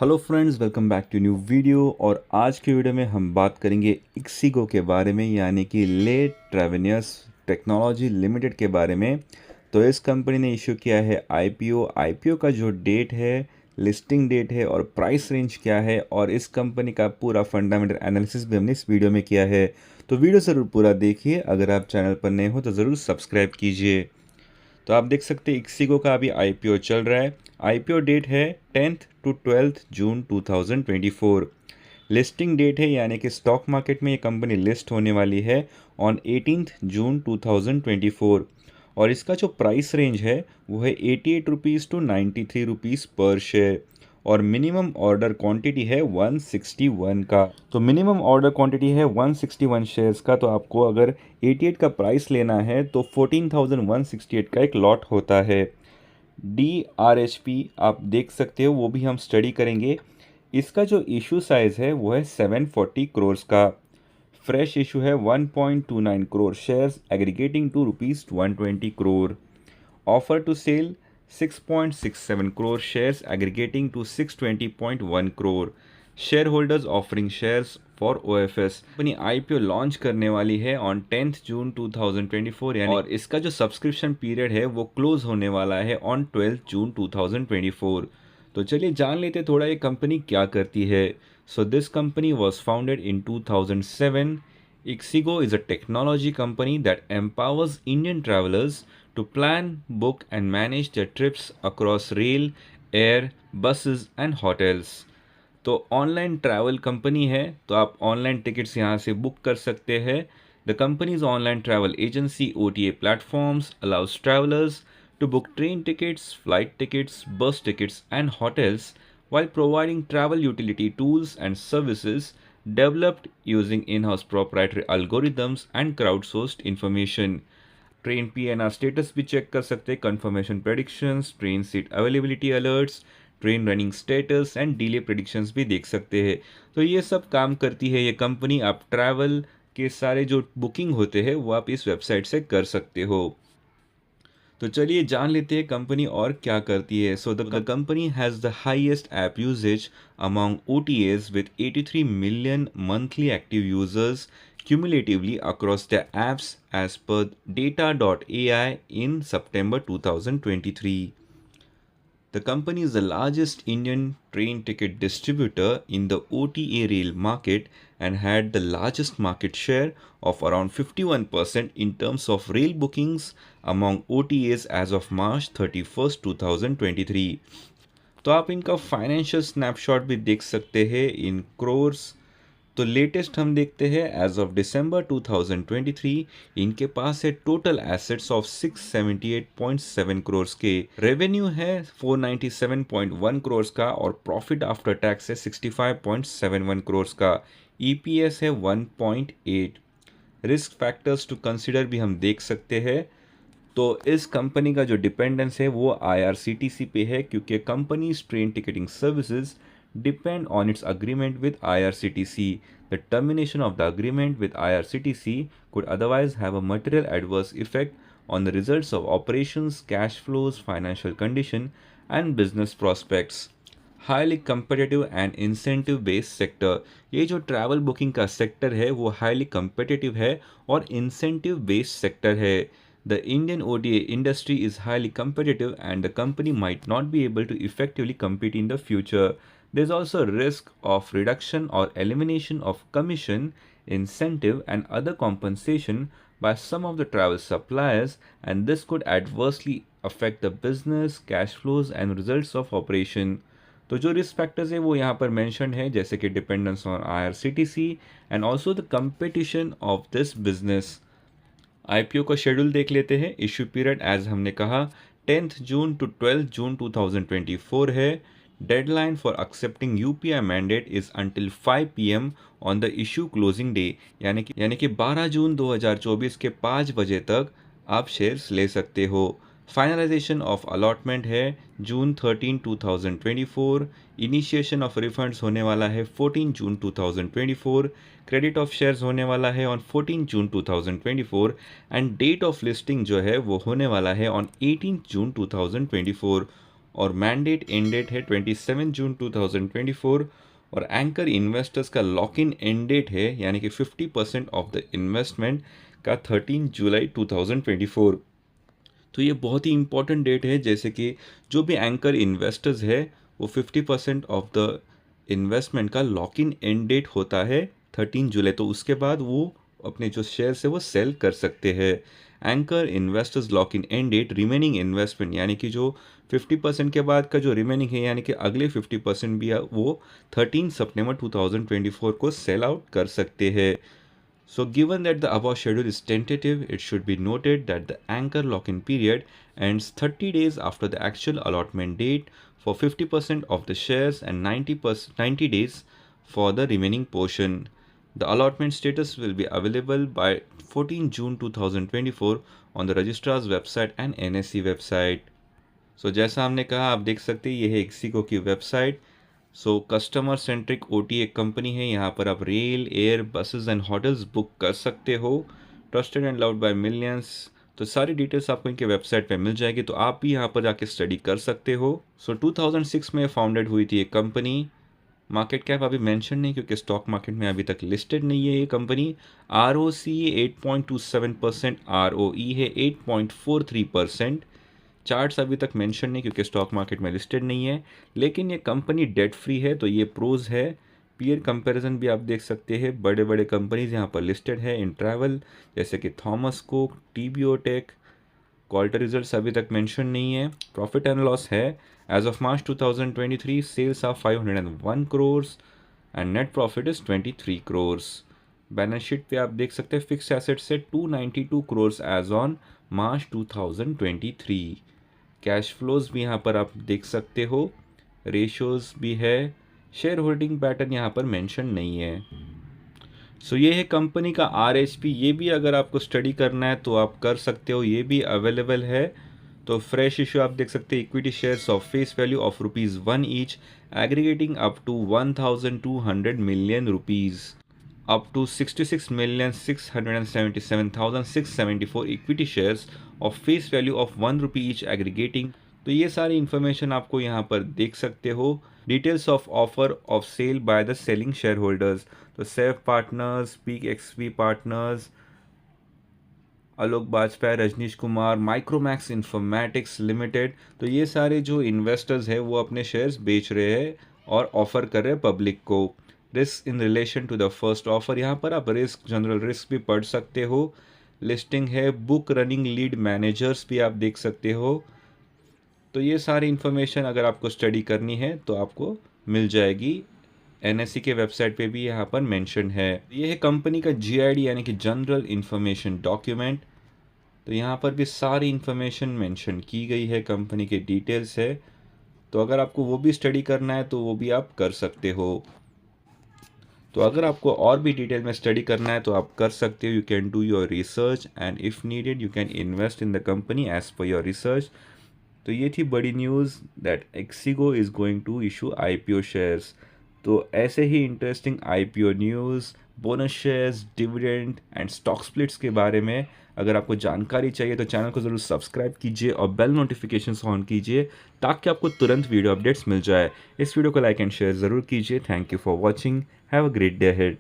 Hello friends, welcome back to new video. और आज के वीडियो में हम बात करेंगे इक्सिगो के बारे में, यानी कि ले ट्रेवेनियस टेक्नोलॉजी लिमिटेड के बारे में। तो इस कंपनी ने इशू किया है आईपीओ का जो डेट है, लिस्टिंग डेट है और प्राइस रेंज क्या है, और इस कंपनी का पूरा फंडामेंटल एनालिसिस भी हमने इस वीडियो में किया है। तो वीडियो ज़रूर पूरा देखिए। अगर आप चैनल पर नए हो तो ज़रूर सब्सक्राइब कीजिए। तो आप देख सकते हैं इक्सिगो का अभी आईपीओ चल रहा है। आईपीओ डेट है 10th to 12th June 2024। Listing date है, यानी कि स्टॉक मार्केट में ये कंपनी लिस्ट होने वाली है ऑन 18th जून 2024। और इसका जो प्राइस रेंज है वो है 88 रुपीज़ टू 93 रुपीज़ पर शेयर। और मिनिमम ऑर्डर क्वांटिटी है 161 का। तो मिनिमम ऑर्डर क्वांटिटी है 161 शेयर्स का। तो आपको अगर 88 का प्राइस लेना है तो 14,168 का एक लॉट होता है। DRHP आप देख सकते हो, वो भी हम स्टडी करेंगे। इसका जो इशू साइज है वो है 740 करोड़ का। फ्रेश इशू है 1.29 crore shares aggregating to rupees 120 crore. Offer to sale 6.67 crore shares aggregating to 620.1 crore. Shareholders offering shares for OFS। Company IPO launch करने वाली है ऑन 10th जून 2024, यानी और इसका जो सब्सक्रिप्शन पीरियड है वो क्लोज होने वाला है ऑन 12th जून 2024। तो चलिए जान लेते थोड़ा ये कंपनी क्या करती है। So this company was founded in 2007। Ixigo is a technology company that empowers Indian travelers to plan, book, and manage their trips across rail, air, buses, and hotels. तो ऑनलाइन ट्रैवल कंपनी है, तो आप online tickets यहाँ से book कर सकते हैं। The companies online travel agency OTA platforms allows travellers to book train tickets, flight tickets, bus tickets, and hotels while providing travel utility tools and services developed using in-house proprietary algorithms and crowdsourced information. Train PNR status भी check कर सकते हैं, confirmation predictions, train seat availability alerts, train running status and delay predictions भी देख सकते हैं। तो ये सब काम करती है ये कंपनी। आप ट्रैवल के सारे जो बुकिंग होते हैं वो आप इस वेबसाइट से कर सकते हो। तो चलिए जान लेते हैं कंपनी और क्या करती है। So the company has the highest app usages among OTAs with 83 million monthly active users cumulatively across their apps as per data.ai in September 2023. The company is the largest Indian train ticket distributor in the OTA rail market and had the largest market share of around 51% in terms of rail bookings among OTAs as of March 31st, 2023. तो आप इनका financial snapshot भी देख सकते हैं इन क्रोर्स। तो latest हम देखते हैं, एज ऑफ दिसंबर 2023 इनके पास है टोटल एसेट्स ऑफ 678.7 करोड़ के। रेवेन्यू है 497.1 करोड़ का और प्रॉफिट आफ्टर टैक्स है 65.71 करोड़ का। EPS है 1.8। रिस्क फैक्टर्स टू कंसिडर भी हम देख सकते हैं। तो इस कंपनी का जो डिपेंडेंस है वो IRCTC पे है, क्योंकि companies train ticketing services depend on its agreement with IRCTC. The termination of the agreement with IRCTC could otherwise have a material adverse effect on the results of operations, cash flows, financial condition, and business prospects. Highly competitive and incentive based sector. ये जो travel booking का sector है वो highly competitive है और incentive based sector है। The Indian OTA industry is highly competitive and the company might not be able to effectively compete in the future. There is also a risk of reduction or elimination of commission, incentive, and other compensation by some of the travel suppliers, and this could adversely affect the business, cash flows, and results of operation. तो जो risk factors है वो यहाँ पर mention है, जैसे कि dependence on IRCTC and also the competition of this business. IPO का शेड्यूल देख लेते हैं। इशू पीरियड एज हमने कहा 10th जून टू 12th जून 2024 है। Deadline for accepting UPI mandate is until 5 PM on the issue closing day, यानी कि 12 जून 2024 के 5 बजे तक आप शेयर्स ले सकते हो। फाइनलाइजेशन ऑफ अलॉटमेंट है जून 13, 2024। इनिशिएशन ऑफ रिफंड्स होने वाला है 14 जून 2024। क्रेडिट ऑफ शेयर्स होने वाला है on 14 June 2024 and date of listing जो है वो होने वाला है ऑन 18 जून 2024। और मैंडेट एंड डेट है 27 जून 2024 और एंकर इन्वेस्टर्स का लॉक इन एंड डेट है यानी कि 50% ऑफ द इन्वेस्टमेंट का 13 जुलाई 2024। तो ये बहुत ही इंपॉर्टेंट डेट है, जैसे कि जो भी एंकर इन्वेस्टर्स है वो 50% ऑफ द इन्वेस्टमेंट का लॉक इन एंड डेट होता है 13 जुलाई, तो उसके बाद वो अपने जो शेयर्स है वो सेल कर सकते हैं। Anchor investors lock in end date remaining investment यानी कि जो 50% के बाद का जो रिमेनिंग है यानी कि अगले 50% भी वो 13 सितंबर 2024 को सेल आउट कर सकते हैं। So given that the above schedule is tentative, it should be noted that the anchor lock-in period ends 30 days after the actual allotment date for 50% of the shares and 90 days for the remaining portion. The allotment status will be available by 14 June 2024 on the registrar's website and NSE website. So जैसा हमने कहा आप देख सकते हैं ये है ixigo की website. So customer centric OT एक कंपनी है, यहाँ पर आप rail, air, buses and hotels book कर सकते हो। Trusted and loved by millions. तो सारी डिटेल्स आपको इनके वेबसाइट पे मिल जाएगी, तो आप भी यहाँ पर जाके स्टडी कर सकते हो। सो 2006 में फाउंडेड हुई थी ये कंपनी। मार्केट कैप अभी मेंशन नहीं क्योंकि स्टॉक मार्केट में अभी तक लिस्टेड नहीं है ये कंपनी। ROC 8.27%, ROE है 8.43%। चार्ट्स अभी तक मेंशन नहीं क्योंकि स्टॉक मार्केट में लिस्टेड नहीं है, लेकिन ये कंपनी डेट फ्री है तो ये प्रोज है। पीयर कंपैरिजन भी आप देख सकते हैं, बड़े बड़े कंपनीज यहाँ पर लिस्टेड है इन ट्रैवल, जैसे कि Thomas Cook, TBO Tek. Quarter results अभी तक मेंशन नहीं है। प्रॉफिट एंड लॉस है as of March 2023 sales are 501 crore and net profit is 23 crore. Balance sheet पे आप देख सकते हैं फिक्स एसेट्स से 292 crore as on March 2023। Cash flows भी यहाँ पर आप देख सकते हो, रेशियोज भी है। शेयर होल्डिंग पैटर्न यहाँ पर मेंशन नहीं है। सो ये है कंपनी का RHP, ये भी अगर आपको स्टडी करना है तो आप कर सकते हो, ये भी अवेलेबल है। तो फ्रेश इशू आप देख सकते हैं, equity shares of face value of ₹1 each aggregating up to 1200 million rupees up to 66,677,674 equity shares of face value of ₹1 each aggregating। तो ये सारी इन्फॉर्मेशन आपको यहाँ पर देख सकते हो। Details of offer of sale by the selling share holders, तो SAIF partners, peak XP partners, Alok Bajpai, Rajnish Kumar, Micromax Informatics Limited. तो ये सारे जो इन्वेस्टर्स हैं वो अपने शेयर्स बेच रहे हैं और ऑफर कर रहे हैं पब्लिक को। Risk in relation to the first offer, यहाँ पर आप रिस्क, जनरल रिस्क भी पढ़ सकते हो। लिस्टिंग है, बुक रनिंग लीड मैनेजर्स भी आप देख सकते हो। तो ये सारी इन्फॉर्मेशन अगर आपको स्टडी करनी है तो आपको मिल जाएगी। NSE के वेबसाइट पे भी यहाँ पर मेंशन है। ये है कंपनी का GID यानी कि जनरल इन्फॉर्मेशन डॉक्यूमेंट। तो यहाँ पर भी सारी इन्फॉर्मेशन मेंशन की गई है, कंपनी के डिटेल्स है। तो अगर आपको वो भी स्टडी करना है तो वो भी आप कर सकते हो। तो अगर आपको और भी डिटेल में स्टडी करना है तो आप कर सकते हो। You can do your research and if needed you can invest in the company as per your research. तो ये थी बड़ी news that Ixigo is going to issue IPO shares. तो ऐसे ही interesting IPO news, bonus shares, dividend and stock splits के बारे में अगर आपको जानकारी चाहिए तो चैनल को ज़रूर सब्सक्राइब कीजिए और बेल नोटिफिकेशंस ऑन कीजिए ताकि आपको तुरंत वीडियो अपडेट्स मिल जाए। इस वीडियो को लाइक एंड शेयर ज़रूर कीजिए। Thank you for watching. Have a great day ahead.